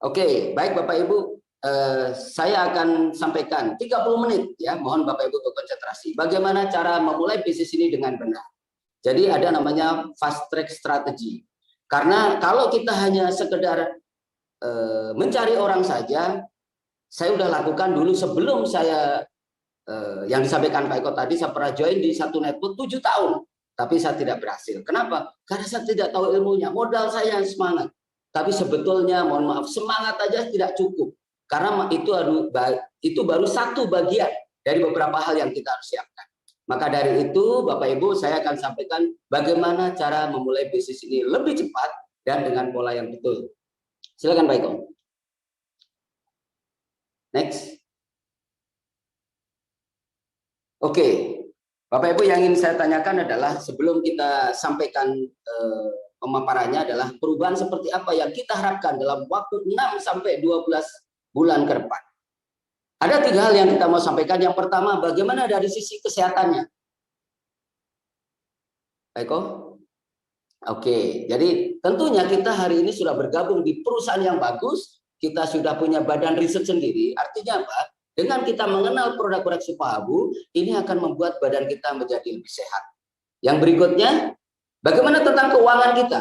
Oke, baik Bapak Ibu, saya akan sampaikan 30 menit ya, mohon Bapak Ibu berkonsentrasi. Bagaimana cara memulai bisnis ini dengan benar. Jadi ada namanya fast track strategy. Karena kalau kita hanya sekedar mencari orang saja, saya sudah lakukan dulu sebelum saya yang disampaikan Pak Eko tadi, saya pernah join di satu network 7 tahun, tapi saya tidak berhasil. Kenapa? Karena saya tidak tahu ilmunya, modal saya yang semangat. Tapi sebetulnya, mohon maaf, semangat aja tidak cukup. Karena itu baru satu bagian dari beberapa hal yang kita harus siapkan. Maka dari itu, Bapak Ibu, saya akan sampaikan bagaimana cara memulai bisnis ini lebih cepat dan dengan pola yang betul. Silakan Pak Eko. Next. Oke, Bapak Ibu, yang ingin saya tanyakan adalah sebelum kita sampaikan pemaparannya adalah perubahan seperti apa yang kita harapkan dalam waktu 6 sampai 12 bulan ke depan. Ada 3 hal yang kita mau sampaikan. Yang pertama, bagaimana dari sisi kesehatannya. Pak Eko? Oke, jadi tentunya kita hari ini sudah bergabung di perusahaan yang bagus, kita sudah punya badan riset sendiri. Artinya apa? Dengan kita mengenal produk-produk Supahabu, ini akan membuat badan kita menjadi lebih sehat. Yang berikutnya, bagaimana tentang keuangan kita?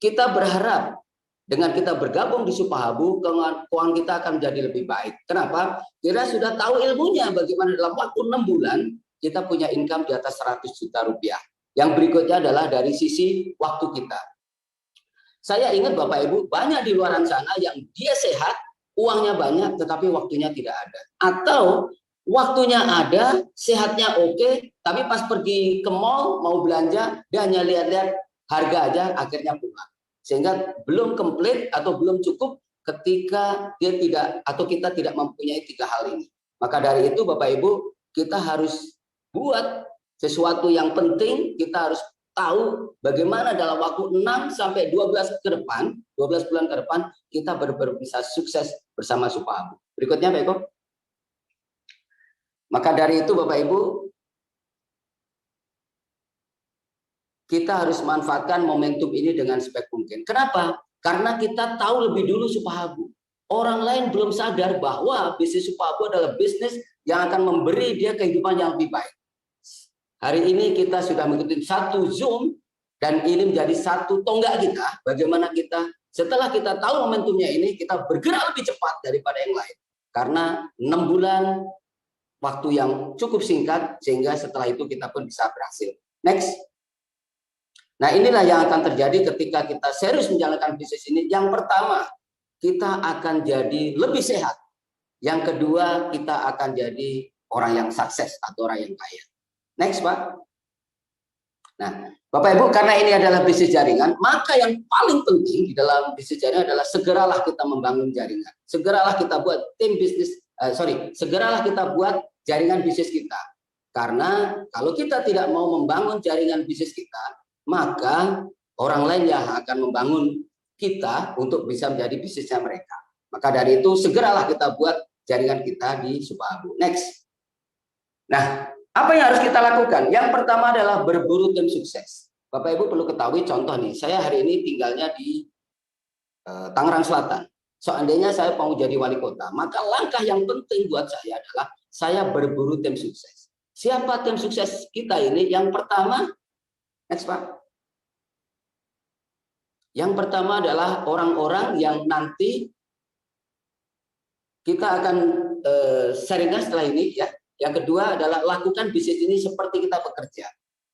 Kita berharap dengan kita bergabung di Supahabu, keuangan kita akan menjadi lebih baik. Kenapa? Kita sudah tahu ilmunya bagaimana dalam waktu 6 bulan kita punya income di atas 100 juta rupiah. Yang berikutnya adalah dari sisi waktu kita. Saya ingat Bapak Ibu, banyak di luar sana yang dia sehat, uangnya banyak, tetapi waktunya tidak ada. Atau waktunya ada, sehatnya oke, tapi pas pergi ke mall, mau belanja, dia hanya lihat-lihat harga aja, akhirnya pulang. Sehingga belum komplit atau belum cukup ketika dia tidak atau kita tidak mempunyai 3 hal ini. Maka dari itu Bapak Ibu, kita harus buat sesuatu yang penting, kita harus tahu bagaimana dalam waktu 6 sampai 12 ke depan, 12 bulan ke depan, kita benar-benar bisa sukses bersama Supahabu. Berikutnya Pak Eko. Maka dari itu Bapak Ibu, kita harus manfaatkan momentum ini dengan sebaik mungkin. Kenapa? Karena kita tahu lebih dulu Supahabu. Orang lain belum sadar bahwa bisnis Supahabu adalah bisnis yang akan memberi dia kehidupan yang lebih baik. Hari ini kita sudah mengikuti satu Zoom dan ini menjadi satu tonggak kita. Bagaimana kita setelah kita tahu momentumnya ini, kita bergerak lebih cepat daripada yang lain. Karena 6 bulan waktu yang cukup singkat, sehingga setelah itu kita pun bisa berhasil. Next. Nah inilah yang akan terjadi ketika kita serius menjalankan bisnis ini. Yang pertama, kita akan jadi lebih sehat. Yang kedua, kita akan jadi orang yang sukses atau orang yang kaya. Next, Pak. Nah, Bapak Ibu, karena ini adalah bisnis jaringan, maka yang paling penting di dalam bisnis jaringan adalah segeralah kita membangun jaringan. Segeralah kita buat tim bisnis, segeralah kita buat jaringan bisnis kita. Karena kalau kita tidak mau membangun jaringan bisnis kita, maka orang lain yang akan membangun kita untuk bisa menjadi bisnisnya mereka. Maka dari itu, segeralah kita buat jaringan kita di Supahabu. Next. Nah, apa yang harus kita lakukan? Yang pertama adalah berburu tim sukses. Bapak Ibu perlu ketahui contoh nih, saya hari ini tinggalnya di Tangerang Selatan. Seandainya saya mau jadi wali kota, maka langkah yang penting buat saya adalah saya berburu tim sukses. Siapa tim sukses kita ini? Yang pertama, next Pak. Yang pertama adalah orang-orang yang nanti kita akan sharingkan setelah ini ya. Yang kedua adalah lakukan bisnis ini seperti kita bekerja.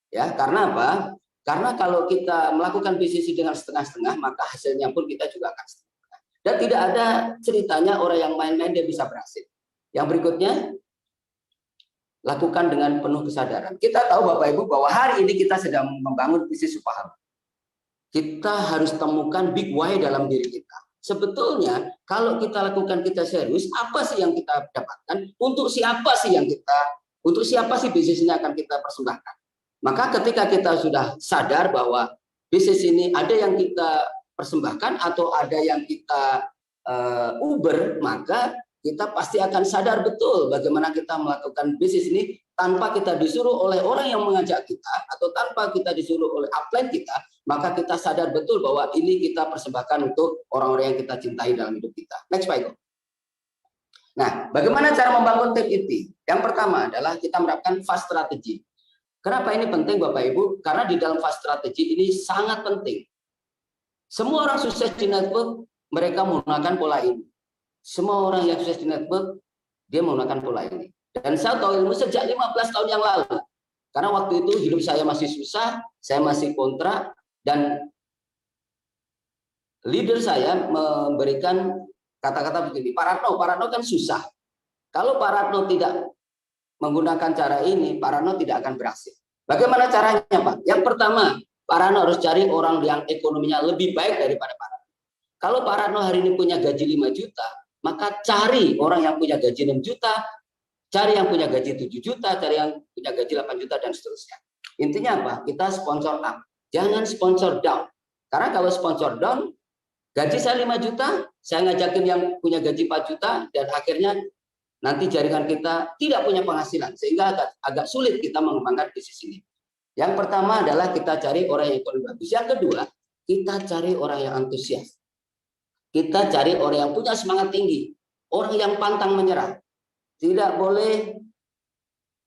Ya, karena apa? Karena kalau kita melakukan bisnis ini dengan setengah-setengah, maka hasilnya pun kita juga akan setengah. Dan tidak ada ceritanya orang yang main-main dia bisa berhasil. Yang berikutnya, lakukan dengan penuh kesadaran. Kita tahu Bapak Ibu bahwa hari ini kita sedang membangun bisnis Supahabu. Kita harus temukan big why dalam diri kita. Sebetulnya kalau kita lakukan, kita serius, apa sih yang kita dapatkan? Untuk siapa sih bisnis ini akan kita persembahkan? Maka ketika kita sudah sadar bahwa bisnis ini ada yang kita persembahkan atau ada yang kita uber, maka kita pasti akan sadar betul bagaimana kita melakukan bisnis ini tanpa kita disuruh oleh orang yang mengajak kita atau tanpa kita disuruh oleh upline kita, maka kita sadar betul bahwa ini kita persembahkan untuk orang-orang yang kita cintai dalam hidup kita. Next, Pak Eko. Nah, bagaimana cara membangun tim inti? Yang pertama adalah kita menerapkan fast strategy. Kenapa ini penting, Bapak Ibu? Karena di dalam fast strategy ini sangat penting. Semua orang sukses di network, mereka menggunakan pola ini. Semua orang yang sukses di network, dia menggunakan pola ini. Dan saya tahu ilmu sejak 15 tahun yang lalu. Karena waktu itu hidup saya masih susah, saya masih kontrak, dan leader saya memberikan kata-kata begini, Pak Ratno kan susah. Kalau Pak Ratno tidak menggunakan cara ini, Pak Ratno tidak akan berhasil. Bagaimana caranya, Pak? Yang pertama, Pak Ratno harus cari orang yang ekonominya lebih baik daripada Pak Ratno. Kalau Pak Ratno hari ini punya gaji 5 juta, maka cari orang yang punya gaji 6 juta, cari yang punya gaji 7 juta, cari yang punya gaji 8 juta, dan seterusnya. Intinya apa? Kita sponsor up. Jangan sponsor down. Karena kalau sponsor down, gaji saya 5 juta, saya ngajakin yang punya gaji 4 juta, dan akhirnya nanti jaringan kita tidak punya penghasilan. Sehingga agak sulit kita mengembangkan bisnis ini. Yang pertama adalah kita cari orang yang ekonomi bagus. Yang kedua, kita cari orang yang antusias. Kita cari orang yang punya semangat tinggi. Orang yang pantang menyerah. Tidak boleh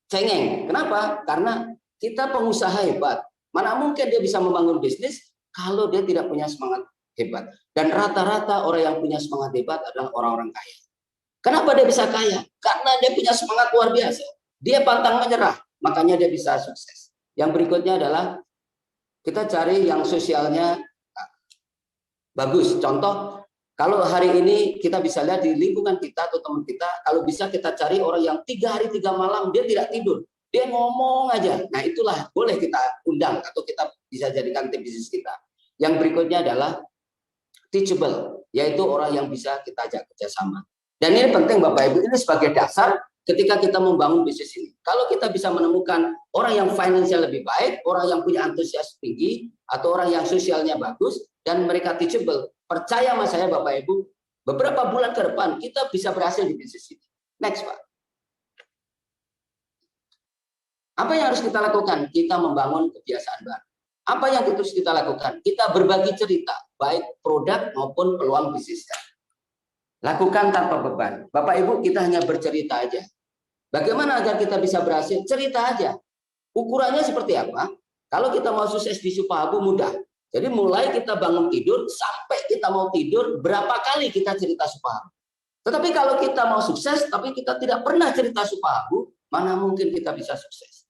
cengeng. Kenapa? Karena kita pengusaha hebat. Mana mungkin dia bisa membangun bisnis kalau dia tidak punya semangat hebat. Dan rata-rata orang yang punya semangat hebat adalah orang-orang kaya. Kenapa dia bisa kaya? Karena dia punya semangat luar biasa. Dia pantang menyerah, makanya dia bisa sukses. Yang berikutnya adalah kita cari yang sosialnya bagus. Contoh, kalau hari ini kita bisa lihat di lingkungan kita atau teman kita, kalau bisa kita cari orang yang 3 hari 3 malam dia tidak tidur, dia ngomong aja. Nah itulah boleh kita undang atau kita bisa jadikan tim bisnis kita. Yang berikutnya adalah teachable, yaitu orang yang bisa kita ajak kerjasama. Dan ini penting Bapak Ibu, ini sebagai dasar ketika kita membangun bisnis ini. Kalau kita bisa menemukan orang yang finansial lebih baik, orang yang punya antusias tinggi, atau orang yang sosialnya bagus, dan mereka teachable, percaya sama saya Bapak Ibu, beberapa bulan ke depan kita bisa berhasil di bisnis ini. Next Pak. Apa yang harus kita lakukan? Kita membangun kebiasaan baru. Apa yang harus kita lakukan? Kita berbagi cerita, baik produk maupun peluang bisnisnya. Lakukan tanpa beban. Bapak Ibu, kita hanya bercerita aja. Bagaimana agar kita bisa berhasil? Cerita aja. Ukurannya seperti apa? Kalau kita mau sukses di Supahabu mudah. Jadi mulai kita bangun tidur sampai kita mau tidur, berapa kali kita cerita Supahabu. Tetapi kalau kita mau sukses, tapi kita tidak pernah cerita Supahabu, mana mungkin kita bisa sukses.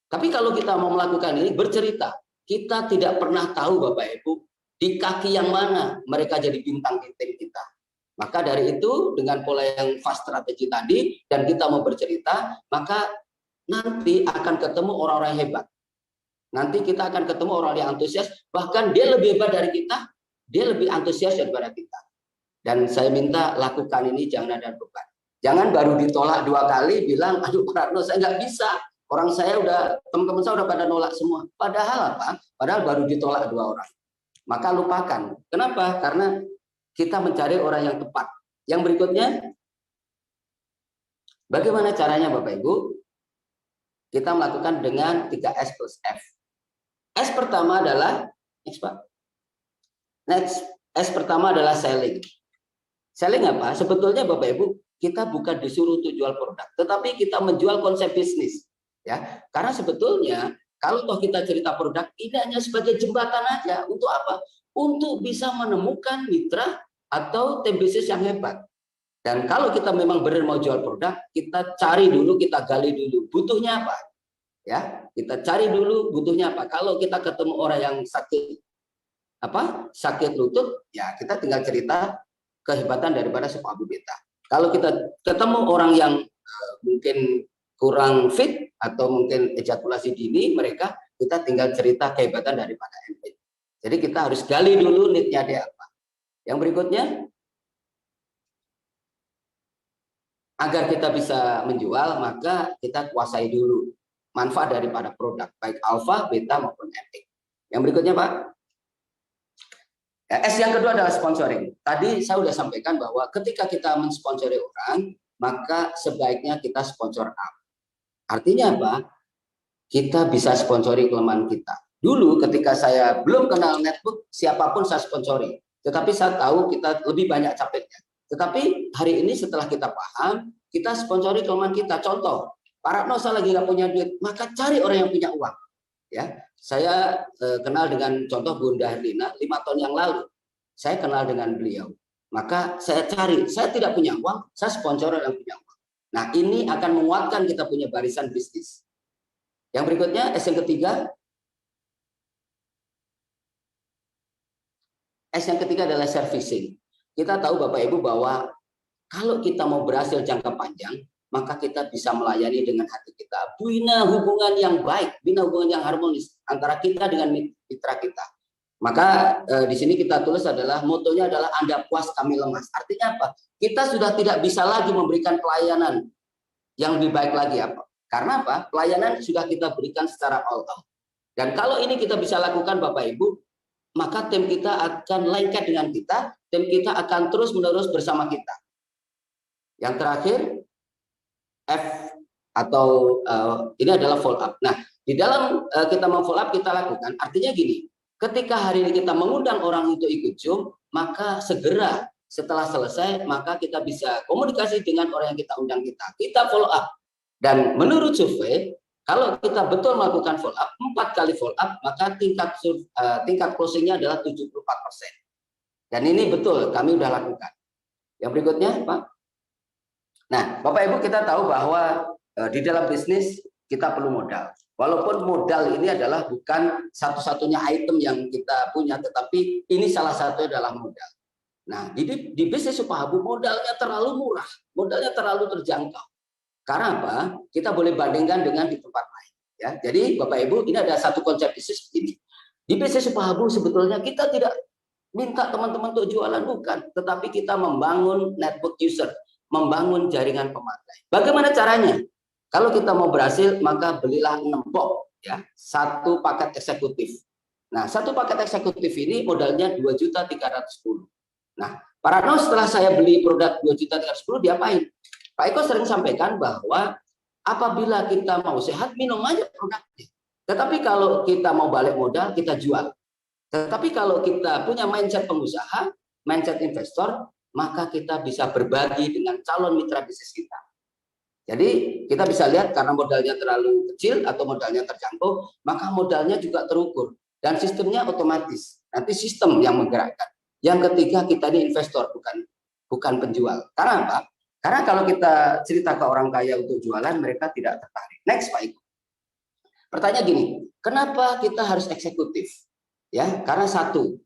Tapi kalau kita mau melakukan ini, bercerita. Kita tidak pernah tahu Bapak Ibu, di kaki yang mana mereka jadi bintang di tim kita. Maka dari itu, dengan pola yang fast strategy tadi, dan kita mau bercerita, maka nanti akan ketemu orang-orang hebat. Nanti kita akan ketemu orang yang antusias, bahkan dia lebih hebat dari kita, dia lebih antusias daripada kita. Dan saya minta lakukan ini jangan ada beban. Jangan baru ditolak 2 kali, bilang, aduh Pak Ratno saya nggak bisa. Orang saya udah, teman-teman saya udah pada nolak semua. Padahal apa? Padahal baru ditolak 2 orang. Maka lupakan. Kenapa? Karena kita mencari orang yang tepat. Yang berikutnya, bagaimana caranya Bapak Ibu? Kita melakukan dengan 3S plus F. S pertama adalah, next, S pertama adalah selling. Selling apa? Sebetulnya Bapak Ibu, kita bukan disuruh untuk jual produk, tetapi kita menjual konsep bisnis. Ya, karena sebetulnya kalau toh kita cerita produk, ini hanya sebagai jembatan aja. Untuk apa? Untuk bisa menemukan mitra atau tim bisnis yang hebat. Dan kalau kita memang benar mau jual produk, kita cari dulu, kita gali dulu butuhnya apa. Ya, kita cari dulu butuhnya apa. Kalau kita ketemu orang yang sakit lutut, ya kita tinggal cerita kehebatan daripada Supahabu Beta. Kalau kita ketemu orang yang mungkin kurang fit atau mungkin ejakulasi dini, mereka kita tinggal cerita kehebatan daripada MP. Jadi kita harus gali dulu need-nya dia apa. Yang berikutnya, agar kita bisa menjual, maka kita kuasai dulu manfaat daripada produk, baik alfa, beta maupun MP. Yang berikutnya Pak, S yang kedua adalah sponsoring. Tadi saya sudah sampaikan bahwa ketika kita mensponsori orang, maka sebaiknya kita sponsor up. Artinya apa? Kita bisa sponsori kelemahan kita. Dulu ketika saya belum kenal network, siapapun saya sponsori. Tetapi saya tahu kita lebih banyak capeknya. Tetapi hari ini setelah kita paham, kita sponsori kelemahan kita. Contoh, Pak Ratno saya lagi nggak punya duit, maka cari orang yang punya uang. Ya, saya kenal dengan contoh Bunda Herlina 5 tahun yang lalu. Saya kenal dengan beliau. Maka saya cari, saya tidak punya uang, saya sponsor orang yang punya uang. Nah, ini akan menguatkan kita punya barisan bisnis. Yang berikutnya, S yang ketiga. S yang ketiga adalah servicing. Kita tahu Bapak Ibu bahwa kalau kita mau berhasil jangka panjang, maka kita bisa melayani dengan hati kita. Bina hubungan yang baik, bina hubungan yang harmonis antara kita dengan mitra kita. Maka di sini kita tulis adalah motonya adalah Anda puas kami lemas. Artinya apa? Kita sudah tidak bisa lagi memberikan pelayanan yang lebih baik lagi apa? Karena apa? Pelayanan sudah kita berikan secara all out. Dan kalau ini kita bisa lakukan Bapak Ibu, maka tim kita akan lengket dengan kita, tim kita akan terus-menerus bersama kita. Yang terakhir, F atau ini adalah follow up. Nah, di dalam kita mau follow up kita lakukan, artinya gini, ketika hari ini kita mengundang orang untuk ikut Zoom, maka segera setelah selesai, maka kita bisa komunikasi dengan orang yang kita undang kita. Kita follow up. Dan menurut survei, kalau kita betul melakukan follow up, 4 kali follow up, maka tingkat closingnya adalah 74%. Dan ini betul, kami sudah lakukan. Yang berikutnya, Pak. Nah, Bapak Ibu kita tahu bahwa di dalam bisnis kita perlu modal. Walaupun modal ini adalah bukan satu-satunya item yang kita punya, tetapi ini salah satu adalah modal. Nah, di bisnis Supahabu modalnya terlalu murah, modalnya terlalu terjangkau. Karena apa? Kita boleh bandingkan dengan di tempat lain. Ya, jadi Bapak Ibu, ini ada satu konsep bisnis begini. Di bisnis Supahabu sebetulnya kita tidak minta teman-teman untuk jualan, bukan. Tetapi kita membangun network user, membangun jaringan pemakai. Bagaimana caranya? Kalau kita mau berhasil, maka belilah 6 box, ya, 1 paket eksekutif. Nah, 1 paket eksekutif ini modalnya 2.310.000. Nah, Pak Ratno setelah saya beli produk 2.310.000, diapain? Pak Eko sering sampaikan bahwa apabila kita mau sehat, minum aja produknya. Tetapi kalau kita mau balik modal, kita jual. Tetapi kalau kita punya mindset pengusaha, mindset investor, maka kita bisa berbagi dengan calon mitra bisnis kita. Jadi kita bisa lihat karena modalnya terlalu kecil atau modalnya terjangkau, maka modalnya juga terukur. Dan sistemnya otomatis. Nanti sistem yang menggerakkan. Yang ketiga, kita ini investor, bukan penjual. Karena apa? Karena kalau kita cerita ke orang kaya untuk jualan, mereka tidak tertarik. Next, Pak Iko. Pertanyaan gini, kenapa kita harus eksekutif? Ya, karena satu,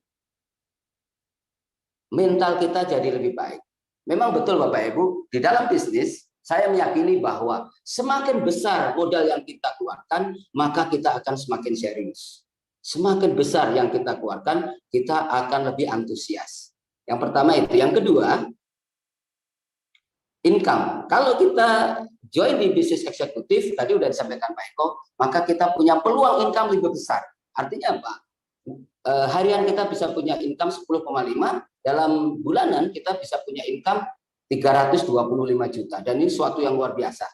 mental kita jadi lebih baik. Memang betul Bapak Ibu, di dalam bisnis, saya meyakini bahwa semakin besar modal yang kita keluarkan, maka kita akan semakin serius. Semakin besar yang kita keluarkan, kita akan lebih antusias. Yang pertama itu. Yang kedua, income. Kalau kita join di bisnis eksekutif, tadi sudah disampaikan Pak Eko, maka kita punya peluang income lebih besar. Artinya apa? Harian kita bisa punya income 10,5, dalam bulanan kita bisa punya income 325 juta. Dan ini suatu yang luar biasa.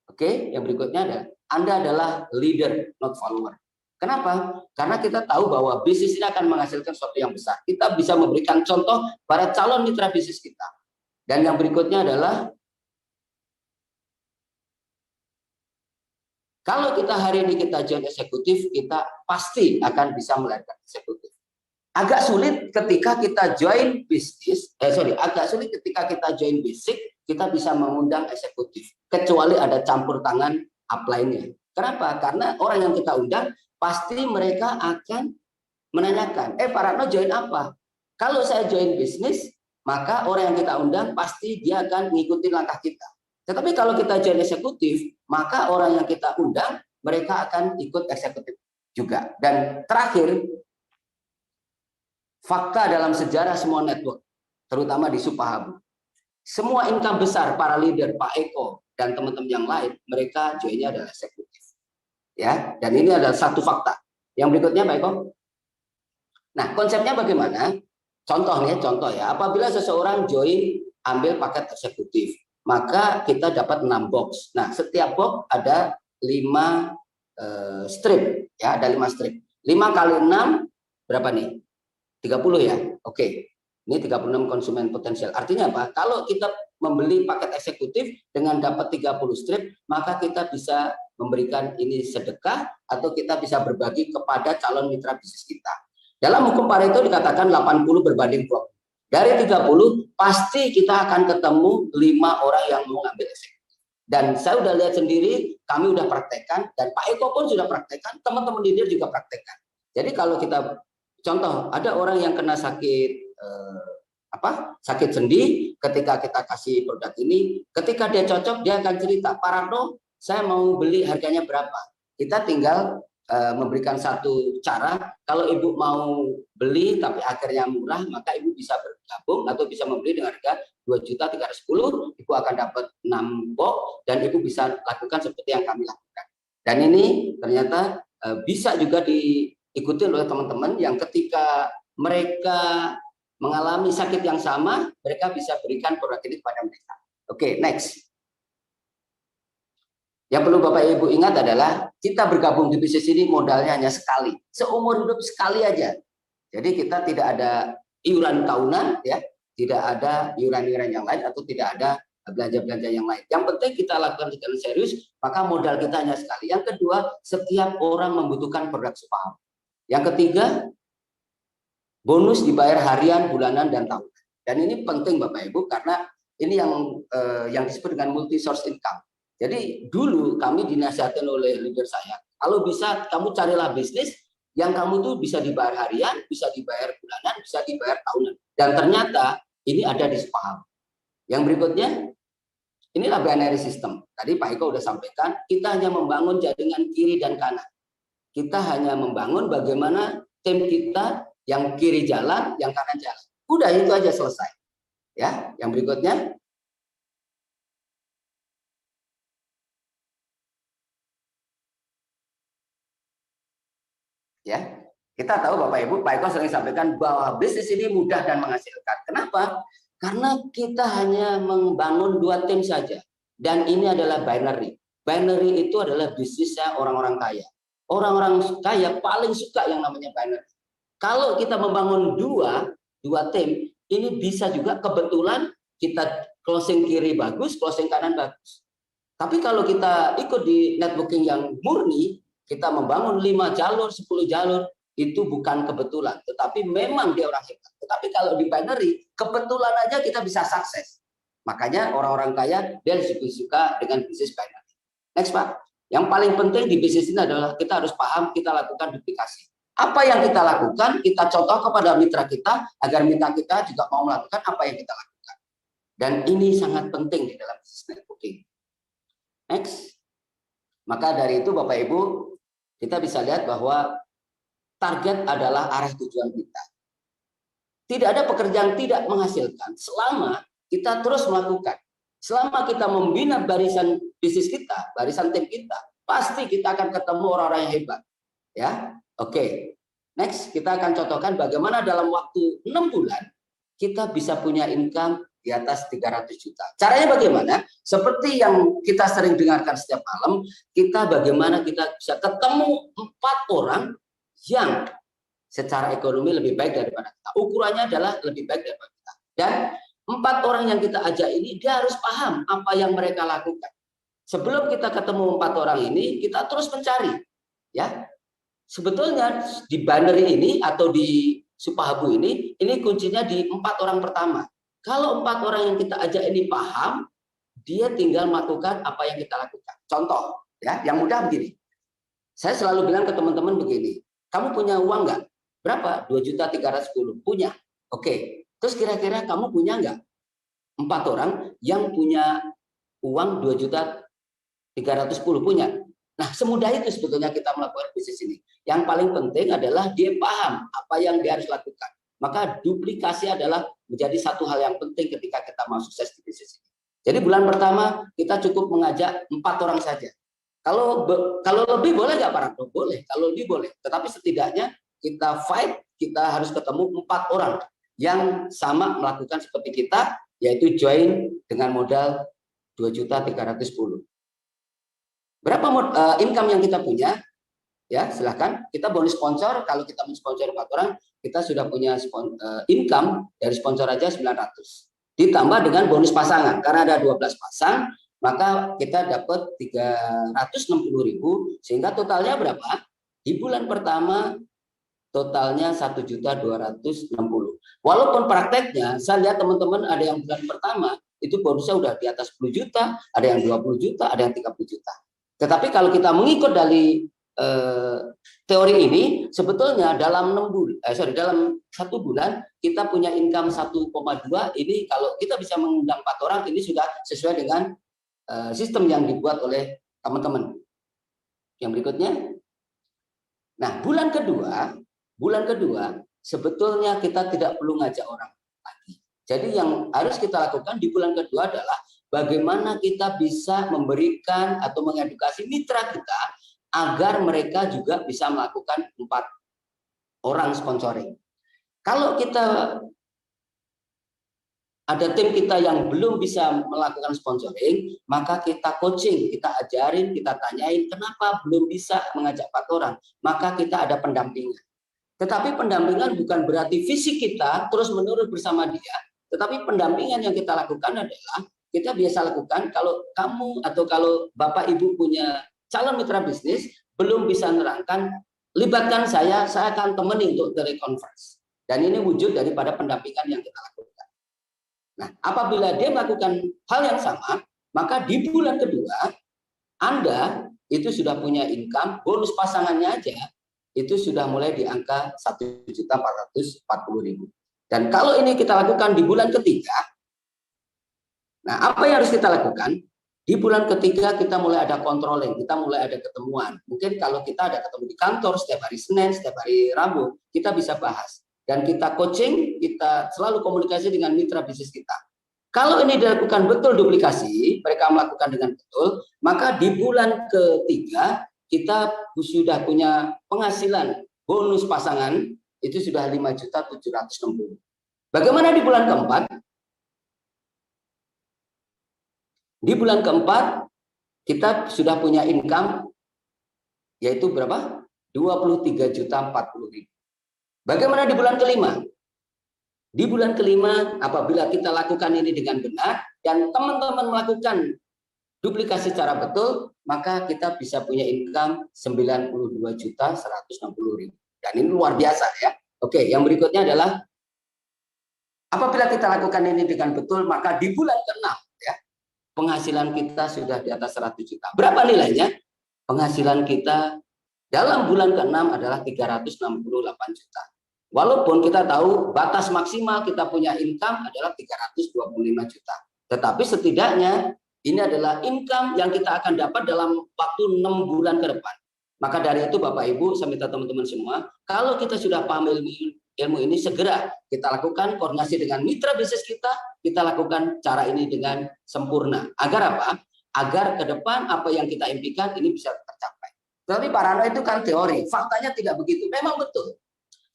Oke, yang berikutnya ada, Anda adalah leader, not follower. Kenapa? Karena kita tahu bahwa bisnis ini akan menghasilkan sesuatu yang besar. Kita bisa memberikan contoh pada calon mitra bisnis kita. Dan yang berikutnya adalah, kalau kita hari ini kita join eksekutif, kita pasti akan bisa melahirkan eksekutif. Agak sulit ketika kita join bisnis, agak sulit ketika kita join basic, kita bisa mengundang eksekutif. Kecuali ada campur tangan upline-nya. Kenapa? Karena orang yang kita undang, pasti mereka akan menanyakan, Pak Ratno join apa? Kalau saya join bisnis, maka orang yang kita undang pasti dia akan mengikuti langkah kita. Tetapi kalau kita join eksekutif, maka orang yang kita undang, mereka akan ikut eksekutif juga. Dan terakhir, fakta dalam sejarah semua network, terutama di Supahabu, semua income besar para leader, Pak Eko dan teman-teman yang lain, mereka joinnya adalah eksekutif. Ya, dan ini adalah satu fakta. Yang berikutnya, Pak Eko. Nah, konsepnya bagaimana? Contoh ya, apabila seseorang join ambil paket eksekutif, maka kita dapat 6 box. Nah, setiap box ada 5 strip ya, ada 5 strip. 5 kali 6 berapa nih? 30 ya. Oke. Ini 36 konsumen potensial. Artinya apa? Kalau kita membeli paket eksekutif dengan dapat 30 strip, maka kita bisa memberikan ini sedekah atau kita bisa berbagi kepada calon mitra bisnis kita. Dalam hukum Pareto dikatakan 80 berbanding 20. Dari 30 pasti kita akan ketemu 5 orang yang mau ngambil eksekutif. Dan saya udah lihat sendiri, kami udah praktekkan, dan Pak Eko pun sudah praktekkan, teman-teman di dia juga praktekkan. Jadi kalau kita contoh, ada orang yang kena sakit sakit sendi, ketika kita kasih produk ini, ketika dia cocok, dia akan cerita, Pak Ratno, saya mau beli harganya berapa. Kita tinggal memberikan satu cara, kalau Ibu mau beli tapi akhirnya murah, maka Ibu bisa bergabung atau bisa membeli dengan harga 2.310.000, Ibu akan dapat 6 box dan Ibu bisa lakukan seperti yang kami lakukan. Dan ini ternyata bisa juga diikuti oleh teman-teman yang ketika mereka mengalami sakit yang sama, mereka bisa berikan produk ini kepada mereka. Oke, next. Yang perlu Bapak Ibu ingat adalah kita bergabung di bisnis ini modalnya hanya sekali, seumur hidup sekali aja. Jadi kita tidak ada iuran tahunan, ya, tidak ada iuran-iuran yang lain atau tidak ada belanja-belanja yang lain. Yang penting kita lakukan dengan serius, maka modal kita hanya sekali. Yang kedua, setiap orang membutuhkan produk Supahabu. Yang ketiga, bonus dibayar harian, bulanan, dan tahunan. Dan ini penting Bapak Ibu karena ini yang disebut dengan multi source income. Jadi dulu kami dinasihatkan oleh leader saya, kalau bisa kamu carilah bisnis yang kamu tuh bisa dibayar harian, bisa dibayar bulanan, bisa dibayar tahunan. Dan ternyata ini ada di Supahabu. Yang berikutnya, inilah binary system. Tadi Pak Eko sudah sampaikan, kita hanya membangun jaringan kiri dan kanan. Kita hanya membangun bagaimana tim kita yang kiri jalan, yang kanan jalan. Udah itu aja selesai. Ya, yang berikutnya. Ya, kita tahu Bapak Ibu, Pak Eko sering sampaikan bahwa bisnis ini mudah dan menghasilkan. Kenapa? Karena kita hanya membangun 2 tim saja. Dan ini adalah binary. Binary itu adalah bisnisnya orang-orang kaya. Orang-orang kaya paling suka yang namanya binary. Kalau kita membangun dua tim, ini bisa juga kebetulan kita closing kiri bagus, closing kanan bagus. Tapi kalau kita ikut di networking yang murni, kita membangun 5 jalur, 10 jalur, itu bukan kebetulan, tetapi memang dia orang hebat. Tetapi kalau di binary, kebetulan aja kita bisa sukses. Makanya orang-orang kaya, dia suka dengan bisnis binary. Next Pak. Yang paling penting di bisnis ini adalah kita harus paham, kita lakukan duplikasi. Apa yang kita lakukan, kita contoh kepada mitra kita, agar mitra kita juga mau melakukan apa yang kita lakukan. Dan ini sangat penting di dalam bisnis networking. Next. Maka dari itu Bapak Ibu, kita bisa lihat bahwa target adalah arah tujuan kita. Tidak ada pekerjaan tidak menghasilkan selama kita terus melakukan. Selama kita membina barisan bisnis kita, barisan tim kita, pasti kita akan ketemu orang-orang yang hebat. Ya, oke. Next, kita akan contohkan bagaimana dalam waktu 6 bulan kita bisa punya income di atas 300 juta. Caranya bagaimana? Seperti yang kita sering dengarkan setiap malam, kita bagaimana kita bisa ketemu 4 orang yang secara ekonomi lebih baik daripada kita. Ukurannya adalah lebih baik daripada kita. Dan 4 orang yang kita ajak ini, dia harus paham apa yang mereka lakukan. Sebelum kita ketemu 4 orang ini, kita terus mencari. Ya, sebetulnya di binary ini atau di Supahabu ini kuncinya di 4 orang pertama. Kalau 4 orang yang kita ajak ini paham, dia tinggal melakukan apa yang kita lakukan. Contoh, ya, yang mudah begini. Saya selalu bilang ke teman-teman begini, kamu punya uang nggak? Berapa? 2.310.000. Punya. Oke. Terus kira-kira kamu punya nggak 4 orang yang punya uang 2.310.000? Punya. Nah, semudah itu sebetulnya kita melakukan bisnis ini. Yang paling penting adalah dia paham apa yang dia harus lakukan. Maka duplikasi adalah menjadi satu hal yang penting ketika kita mau sukses di bisnis ini. Jadi bulan pertama kita cukup mengajak 4 orang saja. Kalau lebih boleh nggak Pak Ratno? Boleh. Kalau lebih boleh. Tetapi setidaknya kita fight, kita harus ketemu 4 orang yang sama melakukan seperti kita, yaitu join dengan modal 2.310.000. Berapa income yang kita punya? Ya, silahkan. Kita bonus sponsor, kalau kita mensponsor 4 orang, kita sudah punya income dari sponsor aja 900. Ditambah dengan bonus pasangan, karena ada 12 pasang, maka kita dapat 360.000, sehingga totalnya berapa? Di bulan pertama totalnya 1.260.000. Walaupun prakteknya saya lihat teman-teman ada yang bulan pertama itu bonusnya udah di atas 10 juta, ada yang 20 juta, ada yang 30 juta. Tetapi kalau kita mengikut dari teori ini, sebetulnya dalam dalam 1 bulan kita punya income 1,2. Ini kalau kita bisa mengundang 4 orang, ini sudah sesuai dengan sistem yang dibuat oleh teman-teman. Yang berikutnya, nah bulan kedua sebetulnya kita tidak perlu ngajak orang lagi. Jadi yang harus kita lakukan di bulan kedua adalah bagaimana kita bisa memberikan atau mengedukasi mitra kita agar mereka juga bisa melakukan 4 orang sponsoring. Kalau kita ada tim kita yang belum bisa melakukan sponsoring, maka kita coaching, kita ajarin, kita tanyain kenapa belum bisa mengajak 4 orang. Maka kita ada pendampingan. Tetapi pendampingan bukan berarti fisik kita terus-menerus bersama dia, tetapi pendampingan yang kita lakukan adalah kita biasa lakukan kalau kamu atau kalau Bapak Ibu punya calon mitra bisnis belum bisa nerangkan, libatkan saya akan temani untuk teleconference. Dan ini wujud daripada pendampingan yang kita lakukan. Nah, apabila dia melakukan hal yang sama, maka di bulan kedua Anda itu sudah punya income, bonus pasangannya aja itu sudah mulai di angka 1.440.000. Dan kalau ini kita lakukan di bulan ketiga, nah apa yang harus kita lakukan? Di bulan ketiga kita mulai ada controlling, kita mulai ada ketemuan. Mungkin kalau kita ada ketemu di kantor setiap hari Senin, setiap hari Rabu, kita bisa bahas. Dan kita coaching, kita selalu komunikasi dengan mitra bisnis kita. Kalau ini dilakukan betul duplikasi, mereka melakukan dengan betul, maka di bulan ketiga kita sudah punya penghasilan bonus pasangan, itu sudah 5.760.000. Bagaimana di bulan keempat? Di bulan keempat, kita sudah punya income, yaitu berapa? 23.040.000. Bagaimana di bulan kelima? Di bulan kelima, apabila kita lakukan ini dengan benar, dan teman-teman melakukan duplikasi secara betul, maka kita bisa punya income 92.160.000. Dan ini luar biasa ya. Oke, yang berikutnya adalah, apabila kita lakukan ini dengan betul, maka di bulan ke-6, ya, penghasilan kita sudah di atas 100 juta. Berapa nilainya? Penghasilan kita dalam bulan ke-6 adalah 368 juta. Walaupun kita tahu batas maksimal kita punya income adalah 325 juta. Tetapi setidaknya ini adalah income yang kita akan dapat dalam waktu 6 bulan ke depan. Maka dari itu Bapak Ibu, saya minta teman-teman semua, kalau kita sudah paham ilmu ini, segera kita lakukan koordinasi dengan mitra bisnis kita lakukan cara ini dengan sempurna. Agar apa? Agar ke depan apa yang kita impikan ini bisa tercapai. Tapi Parano itu kan teori, faktanya tidak begitu. Memang betul.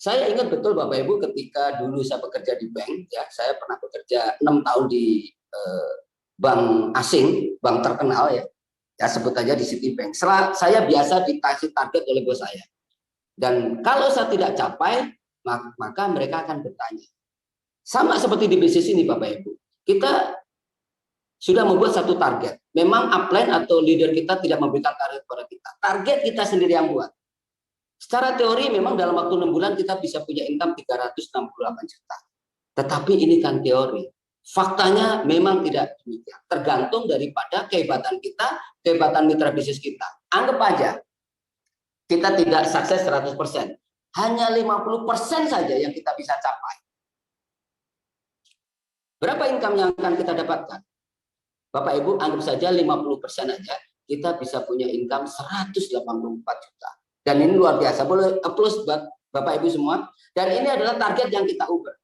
Saya ingat betul Bapak Ibu ketika dulu saya bekerja di bank, ya saya pernah bekerja 6 tahun di bank asing, bank terkenal ya sebut aja di Citibank. Saya biasa dikasih target oleh bos saya. Dan kalau saya tidak capai, maka mereka akan bertanya. Sama seperti di bisnis ini Bapak Ibu. Kita sudah membuat satu target. Memang upline atau leader kita tidak memberikan target kepada kita. Target kita sendiri yang buat. Secara teori memang dalam waktu 6 bulan kita bisa punya income 368 juta. Tetapi ini kan teori. Faktanya memang tidak demikian. Tergantung daripada kehebatan kita, kehebatan mitra bisnis kita. Anggap aja kita tidak sukses 100%. Hanya 50% saja yang kita bisa capai. Berapa income yang akan kita dapatkan? Bapak Ibu anggap saja 50% aja, kita bisa punya income 184 juta. Dan ini luar biasa. Boleh applause buat Bapak Ibu semua. Dan ini adalah target yang kita ubah.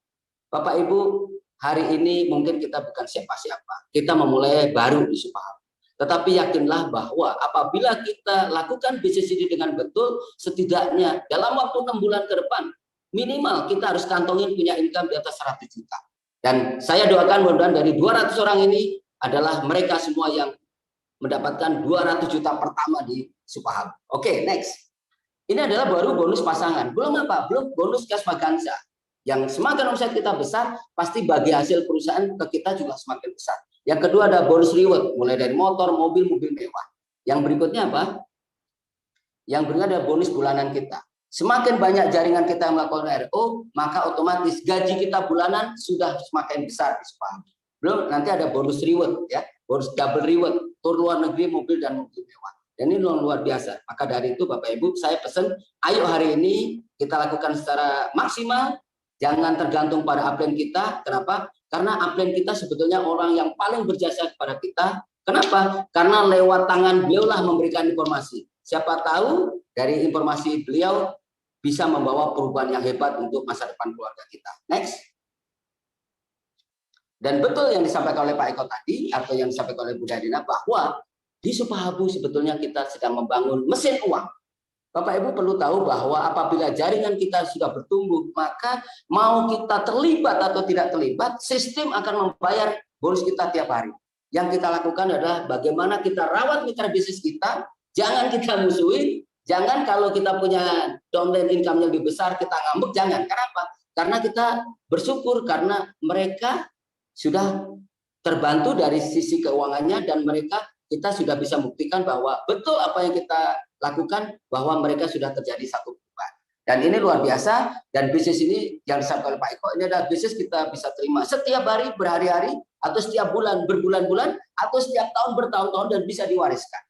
Bapak Ibu, hari ini mungkin kita bukan siapa-siapa. Kita memulai baru di Supahabu. Tetapi yakinlah bahwa apabila kita lakukan bisnis ini dengan betul, setidaknya dalam waktu 6 bulan ke depan, minimal kita harus kantongin punya income di atas 100 juta. Dan saya doakan mudah-mudahan dari 200 orang ini adalah mereka semua yang mendapatkan 200 juta pertama di Supahabu. Oke, next. Ini adalah baru bonus pasangan. Belum apa? Belum bonus cash vaganza. Yang semakin omset kita besar, pasti bagi hasil perusahaan ke kita juga semakin besar. Yang kedua ada bonus reward, mulai dari motor, mobil mewah. Yang berikutnya apa? Yang berikutnya ada bonus bulanan kita. Semakin banyak jaringan kita yang melakukan RO, maka otomatis gaji kita bulanan sudah semakin besar di Supahabu. Belum, nanti ada bonus reward, ya, bonus double reward, tur luar negeri, mobil dan mobil mewah. Dan ini luar biasa. Maka dari itu Bapak Ibu, saya pesan, ayo hari ini kita lakukan secara maksimal, jangan tergantung pada upline kita. Kenapa? Karena upline kita sebetulnya orang yang paling berjasa kepada kita. Kenapa? Karena lewat tangan beliaulah memberikan informasi. Siapa tahu dari informasi beliau bisa membawa perubahan yang hebat untuk masa depan keluarga kita. Next. Dan betul yang disampaikan oleh Pak Eko tadi, atau yang disampaikan oleh Bu Dadina, bahwa di Supahabu sebetulnya kita sedang membangun mesin uang. Bapak Ibu perlu tahu bahwa apabila jaringan kita sudah bertumbuh, maka mau kita terlibat atau tidak terlibat, sistem akan membayar bonus kita tiap hari. Yang kita lakukan adalah bagaimana kita rawat mitra bisnis kita, jangan kita musuhin, jangan kalau kita punya downline income-nya lebih besar, kita ngambek, jangan. Kenapa? Karena kita bersyukur karena mereka sudah terbantu dari sisi keuangannya dan kita sudah bisa buktikan bahwa betul apa yang kita lakukan, bahwa mereka sudah terjadi satu perubahan. Dan ini luar biasa, dan bisnis ini yang disampaikan oleh Pak Eko, ini adalah bisnis kita bisa terima setiap hari, berhari-hari, atau setiap bulan, berbulan-bulan, atau setiap tahun, bertahun-tahun, dan bisa diwariskan.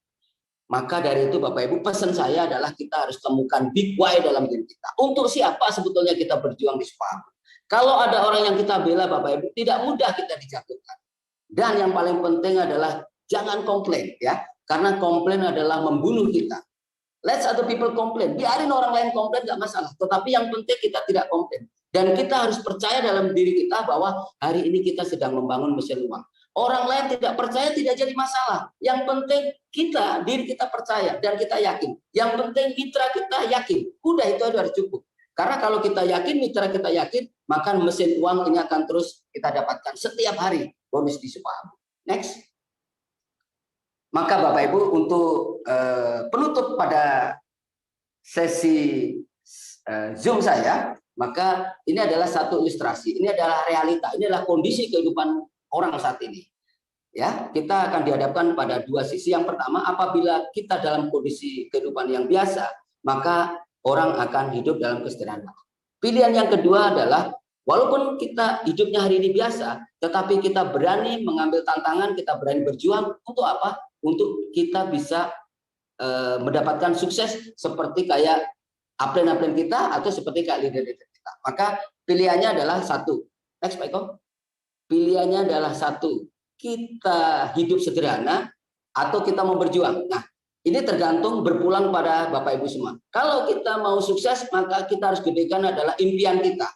Maka dari itu Bapak Ibu, pesan saya adalah kita harus temukan big why dalam diri kita. Untuk siapa sebetulnya kita berjuang di Supahabu? Kalau ada orang yang kita bela Bapak Ibu, tidak mudah kita dijatuhkan. Dan yang paling penting adalah jangan komplain, ya, karena komplain adalah membunuh kita. Let other people complain. Biarin orang lain komplain, nggak masalah. Tetapi yang penting kita tidak komplain. Dan kita harus percaya dalam diri kita bahwa hari ini kita sedang membangun mesin uang. Orang lain tidak percaya tidak jadi masalah. Yang penting diri kita percaya dan kita yakin. Yang penting mitra kita yakin. Udah itu harus cukup. Karena kalau kita yakin, mitra kita yakin, maka mesin uang ini akan terus kita dapatkan setiap hari bonus di Supahabu. Next. Maka Bapak Ibu, untuk penutup pada sesi Zoom saya, maka ini adalah satu ilustrasi, ini adalah realita, ini adalah kondisi kehidupan orang saat ini. Ya, kita akan dihadapkan pada dua sisi. Yang pertama, apabila kita dalam kondisi kehidupan yang biasa, maka orang akan hidup dalam kesederhanaan. Pilihan yang kedua adalah walaupun kita hidupnya hari ini biasa, tetapi kita berani mengambil tantangan, kita berani berjuang untuk apa? Untuk kita bisa mendapatkan sukses seperti kayak upline-upline kita atau seperti kayak leader-leader kita. Maka pilihannya adalah satu. Next Pak Eko. Pilihannya adalah satu. Kita hidup sederhana atau kita mau berjuang. Nah, ini tergantung berpulang pada Bapak Ibu semua. Kalau kita mau sukses, maka kita harus gedekan adalah impian kita.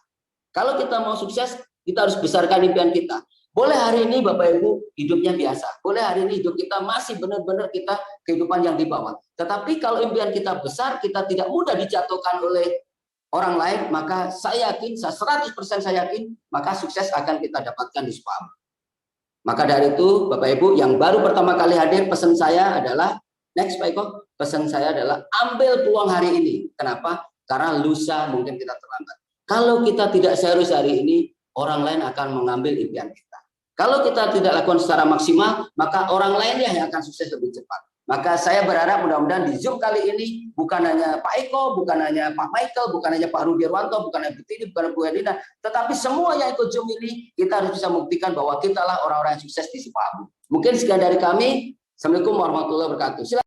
Kalau kita mau sukses, kita harus besarkan impian kita. Boleh hari ini Bapak Ibu hidupnya biasa. Boleh hari ini hidup kita masih benar-benar kita kehidupan yang di bawah. Tetapi kalau impian kita besar, kita tidak mudah dijatuhkan oleh orang lain, maka saya yakin, 100% saya yakin, maka sukses akan kita dapatkan di Supahabu. Maka dari itu, Bapak Ibu yang baru pertama kali hadir, pesan saya adalah, next Pak Eko, pesan saya adalah ambil peluang hari ini. Kenapa? Karena lusa mungkin kita terlambat. Kalau kita tidak serius hari ini, orang lain akan mengambil impian kita. Kalau kita tidak lakukan secara maksimal, maka orang lain yang akan sukses lebih cepat. Maka saya berharap mudah-mudahan di Zoom kali ini bukan hanya Pak Eko, bukan hanya Pak Michael, bukan hanya Pak Rudi Irwanto, bukan hanya Bu Tini, bukan hanya Bu Herlina, tetapi semua yang ikut Zoom ini kita harus bisa membuktikan bahwa kita lah orang-orang yang sukses di Supahabu. Mungkin sekian dari kami. Assalamualaikum warahmatullahi wabarakatuh.